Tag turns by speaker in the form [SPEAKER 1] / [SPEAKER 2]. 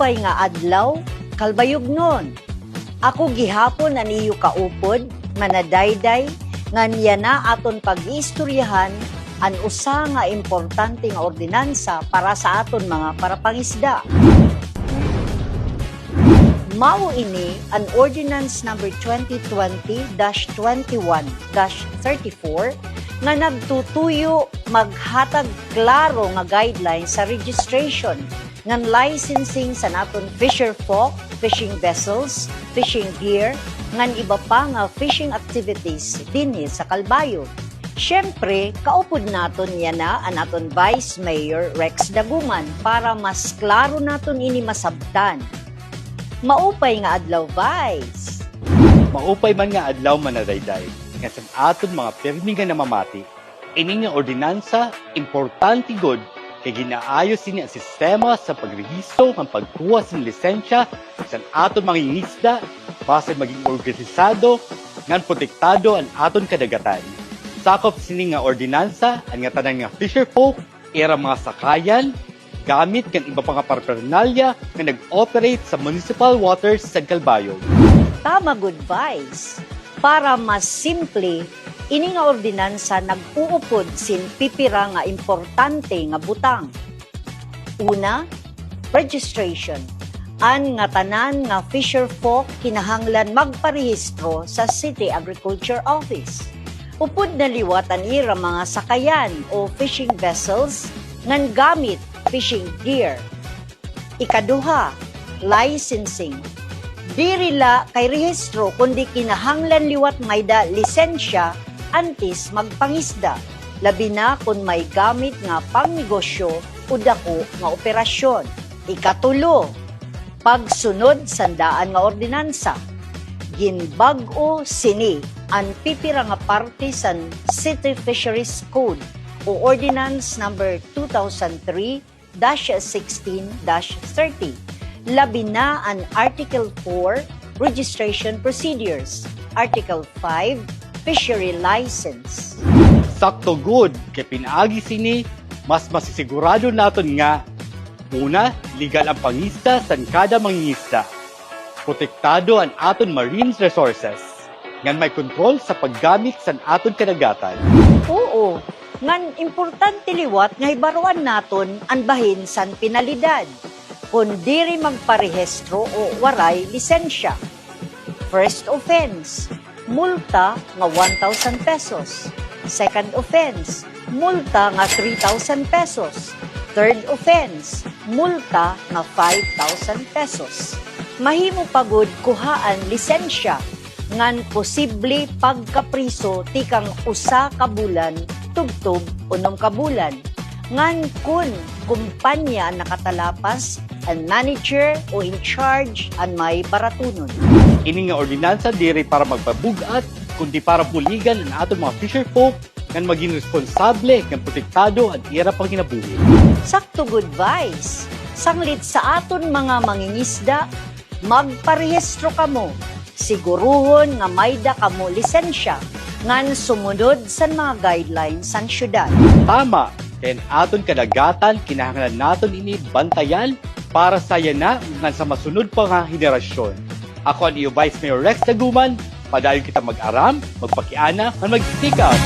[SPEAKER 1] Maupay nga adlaw, kalbayognon. Ako gihapon an iyo kaupod, manadayday, nga niya na aton pag-iistoryahan an usa nga importante nga ordinansa para sa aton mga parapangisda. Mao ini an Ordinance number 2020-21-34 nga nagtutuyo maghatag klaro nga guidelines sa registration ngan licensing sa naton fisher folk, fishing vessels, fishing gear, ngan iba pa nga fishing activities dinhi sa Calbayog. Siyempre, kaupod naton niya na ang aton Vice Mayor Rex Daguman para mas klaro naton ini masabtan. Maupay nga adlaw, Vice.
[SPEAKER 2] Maupay man nga adlaw manadayday, nga sa aton mga permi nga namamati, ini nga ordinansa, importante good, kay ginaayos ini ang sistema sa pagrehistro ng pagkuha sa lisensya sa aton mga ingisda, base maging organisado, ngan protektado ang aton kadagatan. Sakop sini nga ordinansa, ang nga tanan nga fisher folk, era mga sakayan, gamit kan iba pa nga paraphernalia nga nag-operate sa municipal waters sa Calbayog.
[SPEAKER 1] Tama, good Vice. Para mas simple, ini nga ordinansa nag-uupod sin pipira nga importante nga butang. Una, registration. An nga tanan nga fisher folk kinahanglan magparehistro sa City Agriculture Office. Upod na liwat an ira mga sakayan o fishing vessels ngan gamit fishing gear. Ikaduha, licensing. Dirila kay rehistro kundi kinahanglan liwat mayda lisensya antes magpangisda. Labi na kung may gamit nga pangnegosyo o dako nga operasyon. Ikatulo, pagsunod sandaan nga ordinansa. Ginbag-o sini ang pipira nga parte sa City Fisheries Code o Ordinance number 2003-16-30. Labi na ang Article 4, Registration Procedures. Article 5, Fishery License.
[SPEAKER 2] Sakto good, kay pinaagi sini, mas masisigurado naton nga, una, legal ang pangista sa kada mangingisda. Protektado ang aton marine resources. Ngan may kontrol sa paggamit sa aton kadagatan.
[SPEAKER 1] Oo, ngan importante liwat nga ibaruan naton ang bahin san penalidad kung diri magparehistro o waray lisensya. First offense, multa nga 1,000 pesos. Second offense, multa nga 3,000 pesos. Third offense, multa nga 5,000 pesos. Mahimo pagod kuhaan lisensya ngan posible pagkapriso tikang usa ka bulan tugtog 6 ka bulan. Ngan kun kumpanya nakatalapas, ang manager o in charge ang may baratunon.
[SPEAKER 2] Ini nga ordinansa diri para magpabugat, kundi para puligan ang aton mga fisher folk ngan maging responsable ng protektado at ira pang kinabuhi.
[SPEAKER 1] Sakto, good Vice. Sanglit sa aton mga mangingisda, magparehistro kamo. Siguruhon nga mayda kamo lisensya ngan sumunod sa mga guidelines sa syudad.
[SPEAKER 2] Tama, kaya aton kadagatan kinahanglan naton ini bantayan para sa yana ngan sa masunod pa nga henerasyon. Ako ang iyo Vice Mayor Rex Daguman, padayon kita mag-aram, magpakiana, at mag-speak up.